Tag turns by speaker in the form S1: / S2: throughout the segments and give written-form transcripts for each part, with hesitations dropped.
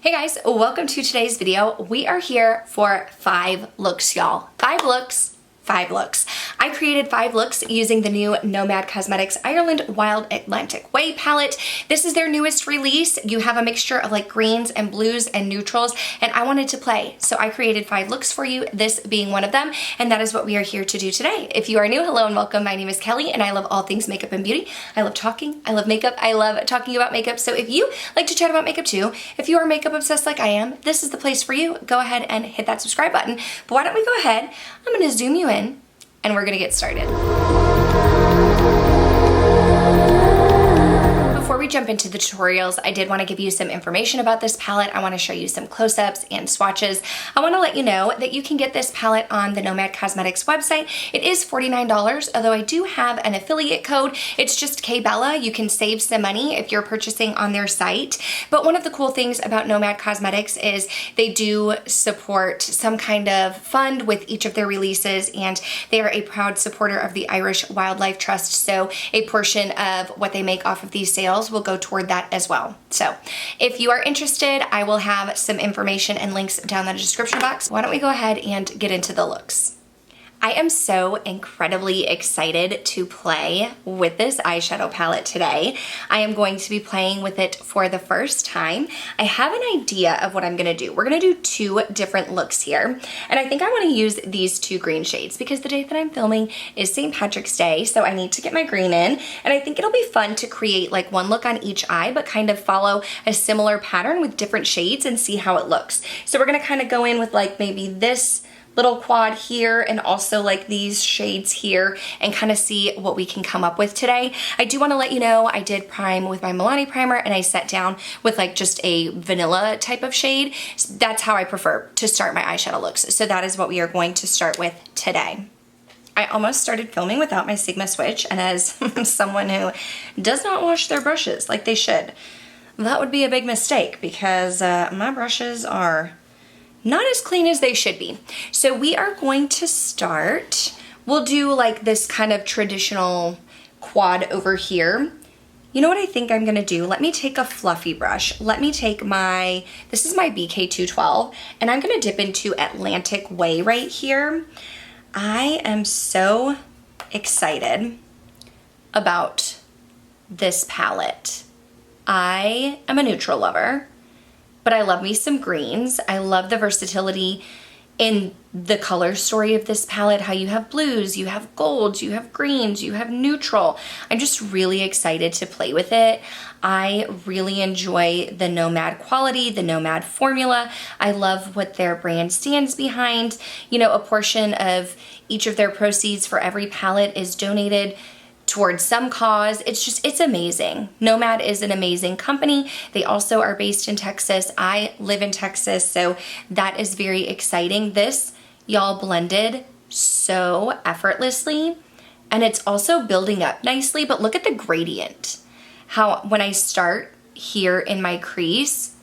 S1: Hey guys, welcome to today's video. We are here for 5 looks, y'all. 5 looks. 5 looks. I created 5 looks using the new Nomad Cosmetics Ireland Wild Atlantic Way palette. This is their newest release. You have a mixture of like greens and blues and neutrals, and I wanted to play. So I created 5 looks for you, this being one of them, and that is what we are here to do today. If you are new, hello and welcome. My name is Kelly, and I love all things makeup and beauty. I love talking, I love makeup, I love talking about makeup. So if you like to chat about makeup too, if you are makeup obsessed like I am, this is the place for you. Go ahead and hit that subscribe button. But why don't we go ahead, I'm gonna zoom you in, and we're gonna get started. Before we jump into the tutorials, I did want to give you some information about this palette. I want to show you some close-ups and swatches. I want to let you know that you can get this palette on the Nomad Cosmetics website. It is $49, although I do have an affiliate code. It's just KBella. You can save some money if you're purchasing on their site. But one of the cool things about Nomad Cosmetics is they do support some kind of fund with each of their releases, and they are a proud supporter of the Irish Wildlife Trust. So a portion of what they make off of these sales will go toward that as well. So if you are interested, I will have some information and links down in the description box. Why don't we go ahead and get into the looks? I am so incredibly excited to play with this eyeshadow palette today. I am going to be playing with it for the first time. I have an idea of what I'm gonna do. We're gonna do 2 different looks here. And I think I wanna use these 2 green shades because the day that I'm filming is St. Patrick's Day, so I need to get my green in. And I think it'll be fun to create like one look on each eye, but kind of follow a similar pattern with different shades and see how it looks. So we're gonna kind of go in with like maybe this little quad here and also like these shades here and kind of see what we can come up with today. I do want to let you know I did prime with my Milani primer and I set down with like just a vanilla type of shade. That's how I prefer to start my eyeshadow looks. So that is what we are going to start with today. I almost started filming without my Sigma switch, and as someone who does not wash their brushes like they should, that would be a big mistake because my brushes are not as clean as they should be. So we are going to start, we'll do like this kind of traditional quad over here. You know what I think I'm gonna do? Let me take a fluffy brush. Let me take my, this is my BK212, and I'm gonna dip into Atlantic Way right here. I am so excited about this palette. I am a neutral lover, but I love me some greens. I love the versatility in the color story of this palette, how you have blues, you have golds, you have greens, you have neutral. I'm just really excited to play with it. I really enjoy the Nomad quality, the Nomad formula. I love what their brand stands behind. You know, a portion of each of their proceeds for every palette is donated towards some cause. It's amazing. Nomad is an amazing company. They also are based in Texas. I live in Texas, so that is very exciting. This, y'all, blended so effortlessly, and it's also building up nicely, but look at the gradient. How when I start here in my crease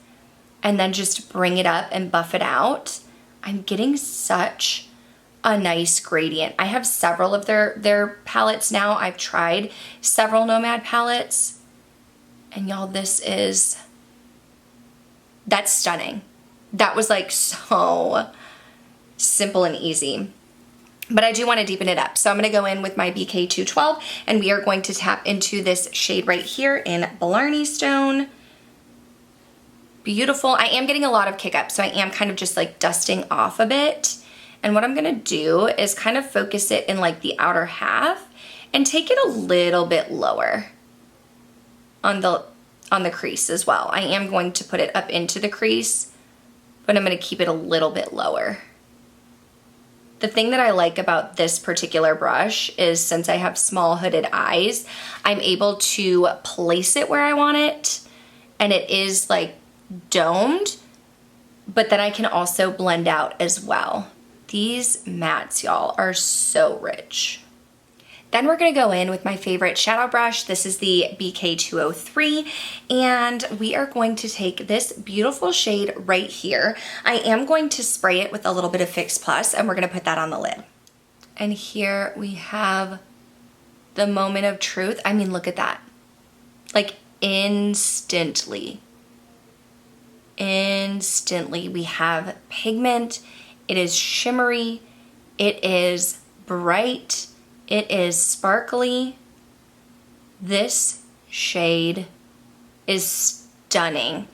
S1: and then just bring it up and buff it out, I'm getting such a nice gradient. I have several of their palettes now. I've tried several Nomad palettes, and y'all, that's stunning. That was like so simple and easy. But I do want to deepen it up. So I'm going to go in with my BK212, and we are going to tap into this shade right here in Blarney Stone. Beautiful. I am getting a lot of kick up, so I am kind of just like dusting off a bit. And what I'm gonna do is kind of focus it in like the outer half and take it a little bit lower on the crease as well. I am going to put it up into the crease, but I'm gonna keep it a little bit lower. The thing that I like about this particular brush is since I have small hooded eyes, I'm able to place it where I want it, and it is like domed, but then I can also blend out as well. These mattes, y'all, are so rich. Then we're gonna go in with my favorite shadow brush. This is the BK203, and we are going to take this beautiful shade right here. I am going to spray it with a little bit of Fix Plus, and we're gonna put that on the lid. And here we have the moment of truth. I mean, look at that. Like instantly. instantly. We have pigment, it is shimmery, it is bright, it is sparkly. This shade is stunning.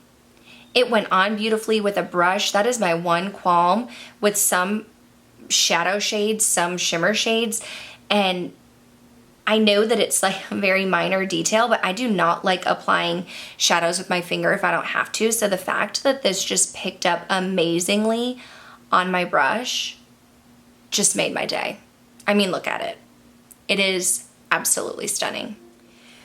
S1: It went on beautifully with a brush. That is my one qualm with some shadow shades, some shimmer shades, and I know that it's like a very minor detail, but I do not like applying shadows with my finger if I don't have to. So the fact that this just picked up amazingly on my brush just made my day. I mean, look at it. It is absolutely stunning.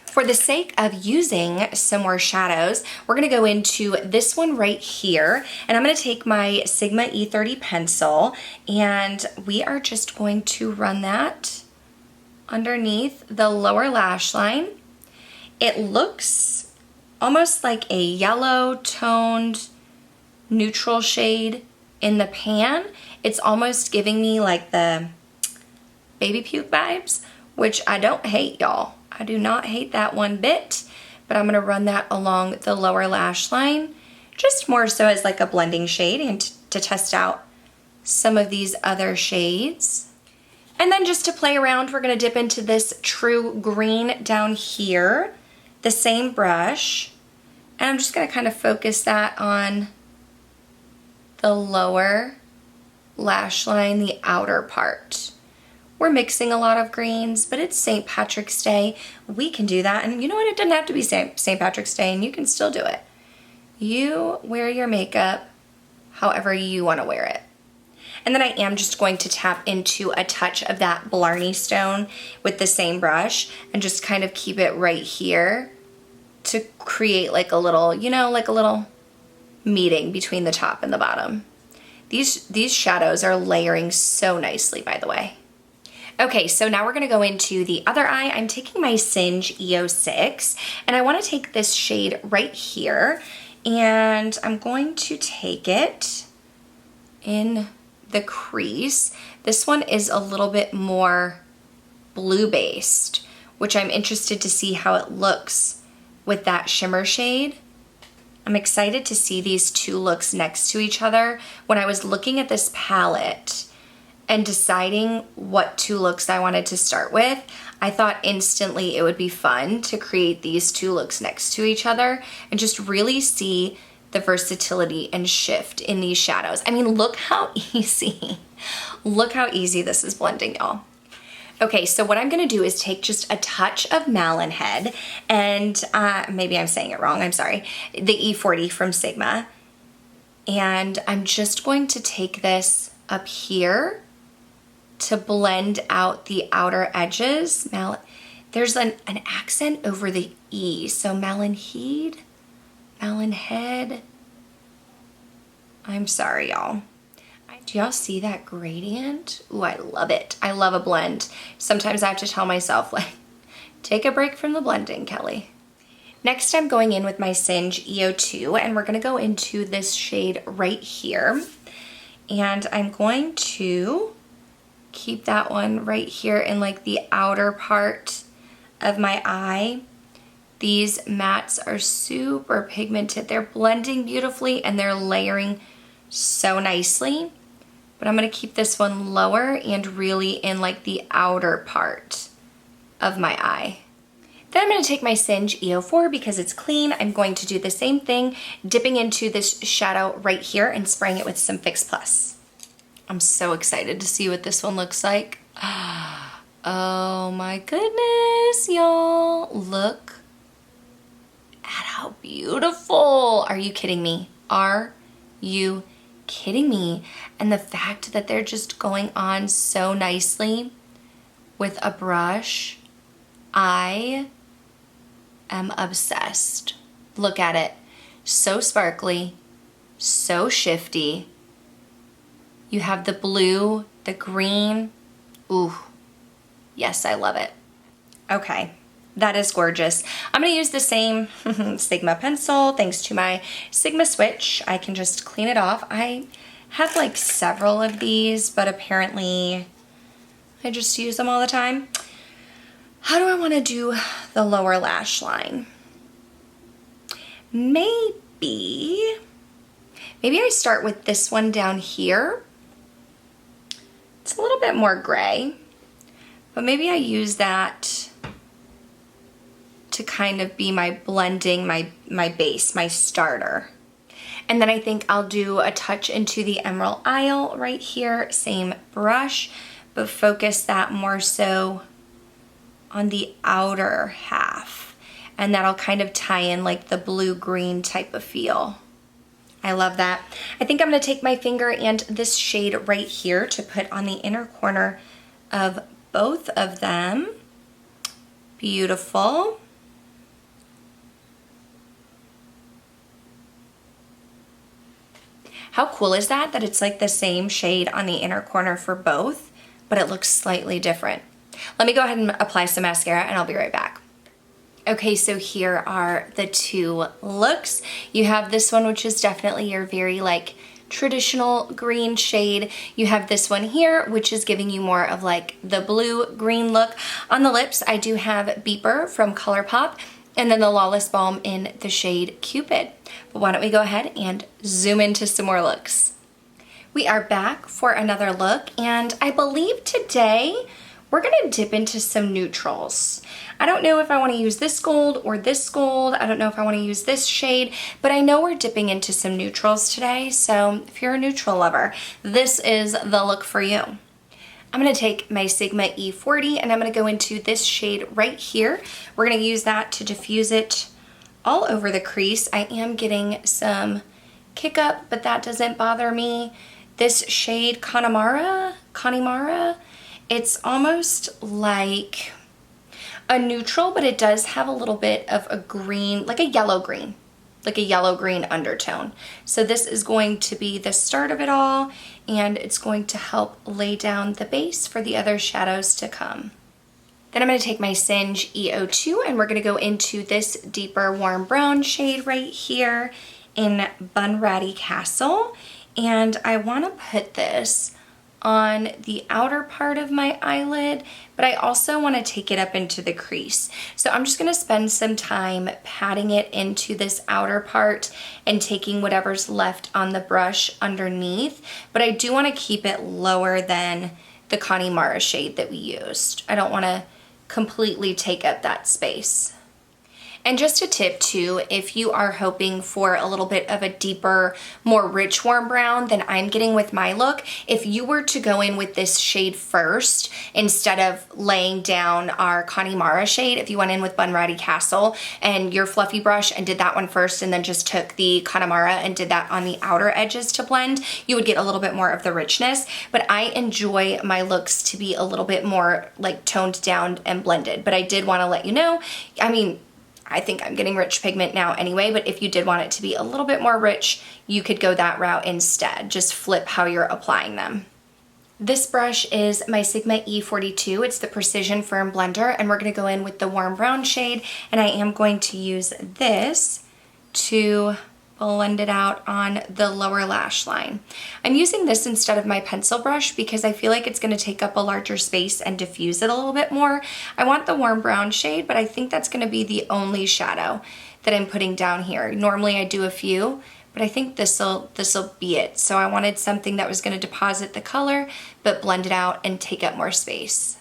S1: For the sake of using some more shadows, we're gonna go into this one right here, and I'm gonna take my Sigma E30 pencil, and we are just going to run that underneath the lower lash line. It looks almost like a yellow toned neutral shade in the pan. It's almost giving me like the baby puke vibes, which I don't hate, y'all. I do not hate that one bit, but I'm gonna run that along the lower lash line, just more so as like a blending shade and to test out some of these other shades. And then just to play around, we're gonna dip into this true green down here, the same brush, and I'm just gonna kind of focus that on the lower lash line, the outer part. We're mixing a lot of greens, but it's St. Patrick's Day. We can do that, and you know what? It doesn't have to be St. Patrick's Day, and you can still do it. You wear your makeup however you wanna wear it. And then I am just going to tap into a touch of that Blarney Stone with the same brush and just kind of keep it right here to create like a little, you know, like a little meeting between the top and the bottom. These shadows are layering so nicely, by the way. Okay, so now we're gonna go into the other eye. I'm taking my Singe EO6, and I wanna take this shade right here, and I'm going to take it in the crease. This one is a little bit more blue based, which I'm interested to see how it looks with that shimmer shade. I'm excited to see these two looks next to each other. When I was looking at this palette and deciding what two looks I wanted to start with, I thought instantly it would be fun to create these two looks next to each other and just really see the versatility and shift in these shadows. I mean, look how easy, look how easy this is blending, y'all. Okay, so what I'm gonna do is take just a touch of Malin Head, and maybe I'm saying it wrong, I'm sorry, the E40 from Sigma, and I'm just going to take this up here to blend out the outer edges. There's an accent over the E, so Malin Head. I'm sorry, y'all. Do y'all see that gradient? Ooh, I love it. I love a blend. Sometimes I have to tell myself, like, take a break from the blending, Kelly. Next, I'm going in with my Singe EO2, and we're gonna go into this shade right here. And I'm going to keep that one right here in like the outer part of my eye. These mattes are super pigmented. They're blending beautifully and they're layering so nicely. But I'm gonna keep this one lower and really in like the outer part of my eye. Then I'm gonna take my Singe EO4 because it's clean. I'm going to do the same thing, dipping into this shadow right here and spraying it with some Fix Plus. I'm so excited to see what this one looks like. Oh my goodness, y'all. Look at how beautiful. Are you kidding me? Are you kidding me? And the fact that they're just going on so nicely with a brush, I am obsessed. Look at it. So sparkly, so shifty. You have the blue, the green. Ooh, yes, I love it. Okay, that is gorgeous. I'm gonna use the same Sigma pencil. Thanks to my Sigma switch, I can just clean it off. I have like several of these, but apparently I just use them all the time. How do I wanna do the lower lash line? Maybe Maybe I start with this one down here. It's a little bit more gray, but maybe I use that to kind of be my blending, my base, my starter. And then I think I'll do a touch into the Emerald Isle right here, same brush, but focus that more so on the outer half. And that'll kind of tie in like the blue-green type of feel. I love that. I think I'm gonna take my finger and this shade right here to put on the inner corner of both of them. Beautiful. How cool is that? That it's like the same shade on the inner corner for both, but it looks slightly different. Let me go ahead and apply some mascara and I'll be right back. Okay, so here are the two looks. You have this one, which is definitely your very like traditional green shade. You have this one here, which is giving you more of like the blue-green look. On the lips, I do have Beeper from Colourpop, and then the Lawless Balm in the shade Cupid. But why don't we go ahead and zoom into some more looks. We are back for another look, and I believe today we're gonna dip into some neutrals. I don't know if I wanna use this gold or this gold. I don't know if I wanna use this shade, but I know we're dipping into some neutrals today, so if you're a neutral lover, this is the look for you. I'm gonna take my Sigma E40 and I'm gonna go into this shade right here. We're gonna use that to diffuse it all over the crease. I am getting some kick up, but that doesn't bother me. This shade Connemara, it's almost like a neutral, but it does have a little bit of a green, like a yellow green undertone. So this is going to be the start of it all, and it's going to help lay down the base for the other shadows to come. Then I'm going to take my Singe E02 and we're going to go into this deeper warm brown shade right here in Bunratty Castle. And I want to put this on the outer part of my eyelid, but I also want to take it up into the crease. So I'm just going to spend some time patting it into this outer part and taking whatever's left on the brush underneath, but I do want to keep it lower than the Connemara shade that we used. I don't want to completely take up that space. And just a tip too, if you are hoping for a little bit of a deeper, more rich warm brown than I'm getting with my look, if you were to go in with this shade first, instead of laying down our Connemara shade, if you went in with Bunratty Castle and your fluffy brush and did that one first and then just took the Connemara and did that on the outer edges to blend, you would get a little bit more of the richness. But I enjoy my looks to be a little bit more like toned down and blended. But I did want to let you know, I think I'm getting rich pigment now anyway, but if you did want it to be a little bit more rich, you could go that route instead. Just flip how you're applying them. This brush is my Sigma E42. It's the Precision Firm Blender, and we're gonna go in with the warm brown shade, and I am going to use this to blend it out on the lower lash line. I'm using this instead of my pencil brush because I feel like it's going to take up a larger space and diffuse it a little bit more. I want the warm brown shade, but I think that's going to be the only shadow that I'm putting down here. Normally I do a few, but I think this'll be it. So I wanted something that was going to deposit the color, but blend it out and take up more space.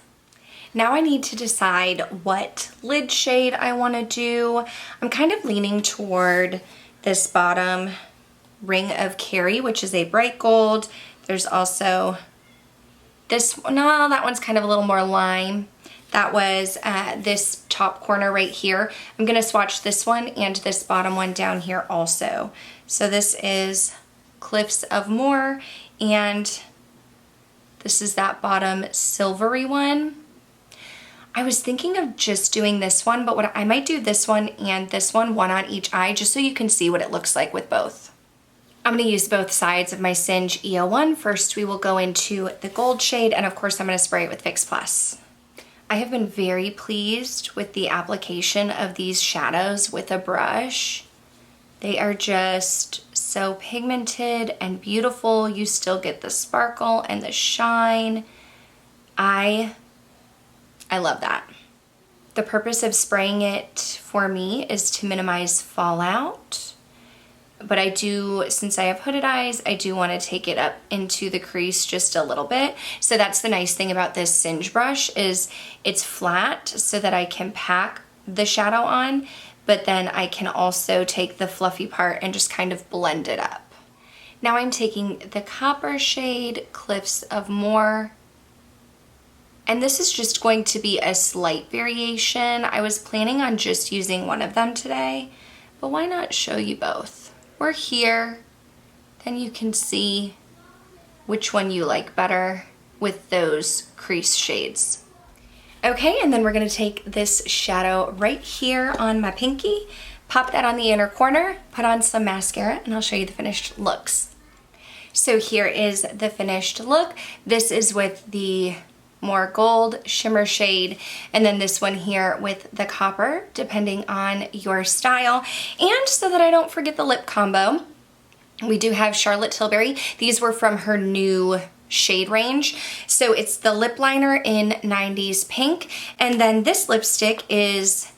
S1: Now I need to decide what lid shade I want to do. I'm kind of leaning toward this bottom Ring of Kerry, which is a bright gold. There's also this, no, that one's kind of a little more lime. That was this top corner right here. I'm gonna swatch this one and this bottom one down here also. So this is Cliffs of Moher, and this is that bottom silvery one. I was thinking of just doing this one, but what I might do this one and this one on each eye, just so you can see what it looks like with both. I'm gonna use both sides of my Singe E01. First, we will go into the gold shade, and of course I'm gonna spray it with Fix Plus. I have been very pleased with the application of these shadows with a brush. They are just so pigmented and beautiful. You still get the sparkle and the shine. I love that. The purpose of spraying it for me is to minimize fallout. But I do, since I have hooded eyes, I do want to take it up into the crease just a little bit. So that's the nice thing about this Singe brush, is it's flat so that I can pack the shadow on, but then I can also take the fluffy part and just kind of blend it up. Now I'm taking the copper shade Cliffs of Moher, and this is just going to be a slight variation. I was planning on just using one of them today, but why not show you both? We're here, then you can see which one you like better with those crease shades. Okay, and then we're gonna take this shadow right here on my pinky, pop that on the inner corner, put on some mascara, and I'll show you the finished looks. So here is the finished look. This is with the more gold shimmer shade, and then this one here with the copper, depending on your style. And so that I don't forget the lip combo, we do have Charlotte Tilbury. These were from her new shade range. So it's the lip liner in 90s pink, and then this lipstick is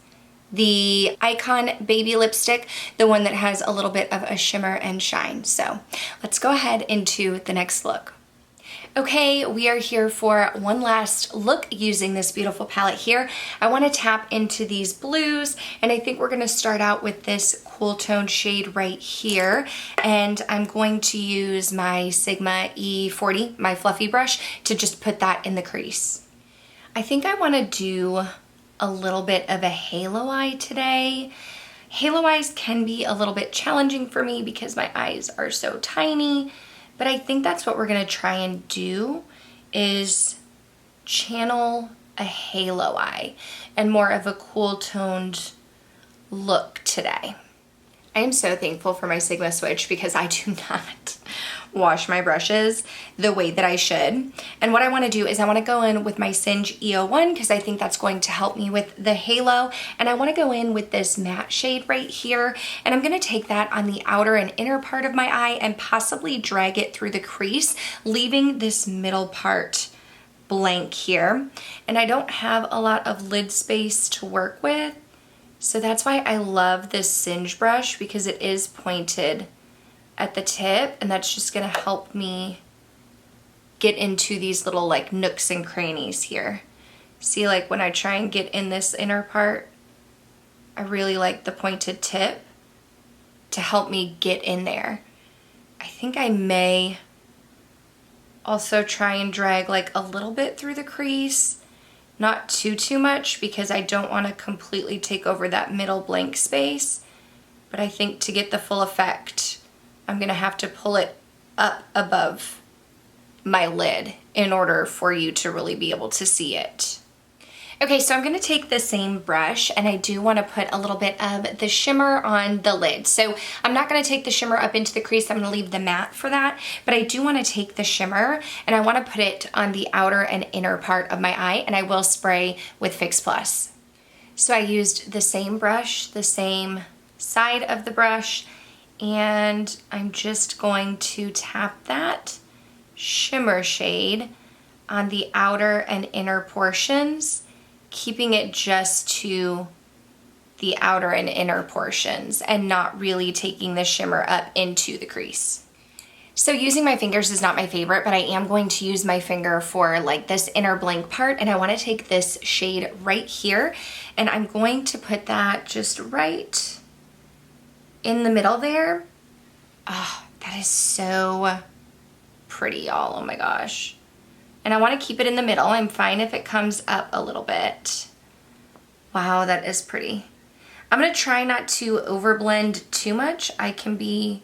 S1: the Icon Baby Lipstick, the one that has a little bit of a shimmer and shine. So let's go ahead into the next look. Okay, we are here for one last look using this beautiful palette here. I want to tap into these blues, and I think we're going to start out with this cool tone shade right here. And I'm going to use my Sigma E40, my fluffy brush, to just put that in the crease. I think I want to do a little bit of a halo eye today. Halo eyes can be a little bit challenging for me because my eyes are so tiny. But I think that's what we're gonna try and do, is channel a halo eye and more of a cool toned look today. I am so thankful for my Sigma switch because I do not wash my brushes the way that I should. And what I want to do is I want to go in with my Singe E01 because I think that's going to help me with the halo. And I want to go in with this matte shade right here. And I'm going to take that on the outer and inner part of my eye and possibly drag it through the crease, leaving this middle part blank here. And I don't have a lot of lid space to work with. So that's why I love this Singe brush, because it is pointed at the tip, and that's just gonna help me get into these little like nooks and crannies here. See, like when I try and get in this inner part, I really like the pointed tip to help me get in there. I think I may also try and drag like a little bit through the crease, not too much, because I don't want to completely take over that middle blank space. But I think to get the full effect, I'm gonna have to pull it up above my lid in order for you to really be able to see it. Okay, so I'm gonna take the same brush, and I do wanna put a little bit of the shimmer on the lid. So I'm not gonna take the shimmer up into the crease, I'm gonna leave the matte for that, but I do wanna take the shimmer and I wanna put it on the outer and inner part of my eye, and I will spray with Fix Plus. So I used the same brush, the same side of the brush, and I'm just going to tap that shimmer shade on the outer and inner portions, keeping it just to the outer and inner portions and not really taking the shimmer up into the crease. So using my fingers is not my favorite, but I am going to use my finger for like this inner blank part, and I want to take this shade right here, and I'm going to put that just right in the middle there. Oh, that is so pretty, y'all. Oh my gosh. And I want to keep it in the middle. I'm fine if it comes up a little bit. Wow, that is pretty. I'm going to try not to overblend too much. I can be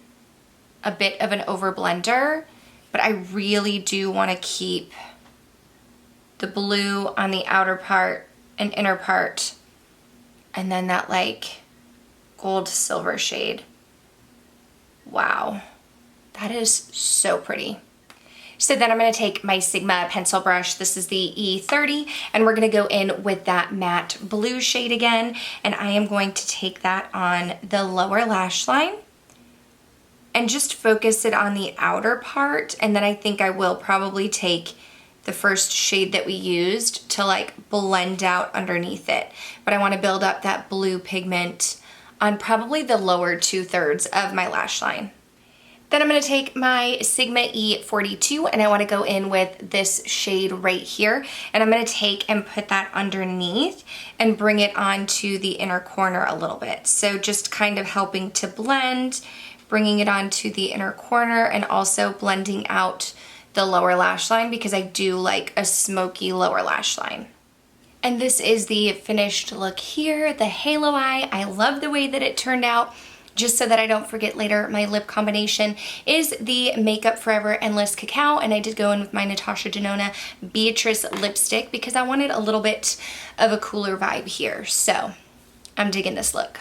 S1: a bit of an overblender, but I really do want to keep the blue on the outer part and inner part, and then that like gold silver shade. Wow, that is so pretty. So then I'm going to take my Sigma pencil brush, this is the E30, and we're going to go in with that matte blue shade again, and I am going to take that on the lower lash line and just focus it on the outer part, and then I think I will probably take the first shade that we used to like blend out underneath it. But I want to build up that blue pigment on probably the lower 2/3 of my lash line. Then I'm going to take my Sigma E42 and I want to go in with this shade right here, and I'm going to take and put that underneath and bring it onto the inner corner a little bit. So just kind of helping to blend, bringing it onto the inner corner, and also blending out the lower lash line because I do like a smoky lower lash line. And this is the finished look here, the halo eye. I love the way that it turned out. Just so that I don't forget later, my lip combination is the Makeup Forever Endless Cacao, and I did go in with my Natasha Denona Beatrice lipstick because I wanted a little bit of a cooler vibe here. So I'm digging this look.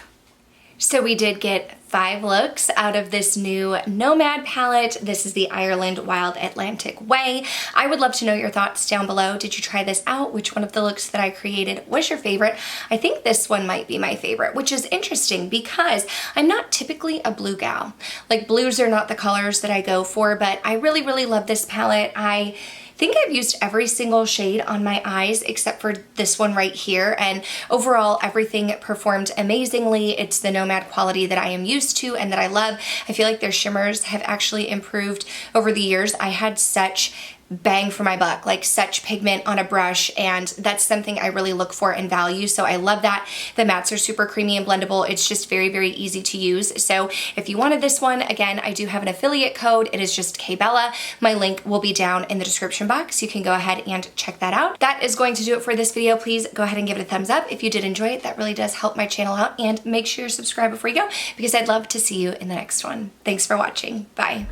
S1: So we did get 5 looks out of this new Nomad palette. This is the Ireland Wild Atlantic Way. I would love to know your thoughts down below. Did you try this out? Which one of the looks that I created was your favorite? I think this one might be my favorite, which is interesting because I'm not typically a blue gal. Like, blues are not the colors that I go for, but I really, really love this palette. I think I've used every single shade on my eyes except for this one right here, and overall everything performed amazingly. It's the Nomad quality that I am used to and that I love. I feel like their shimmers have actually improved over the years. I had such bang for my buck, like such pigment on a brush, and that's something I really look for and value, so I love that. The mattes are super creamy and blendable. It's just very, very easy to use. So if you wanted this one, again, I do have an affiliate code. It is just KBella. My link will be down in the description box. You can go ahead and check that out. That is going to do it for this video. Please go ahead and give it a thumbs up if you did enjoy it. That really does help my channel out, and make sure you subscribe before you go because I'd love to see you in the next one. Thanks for watching. Bye.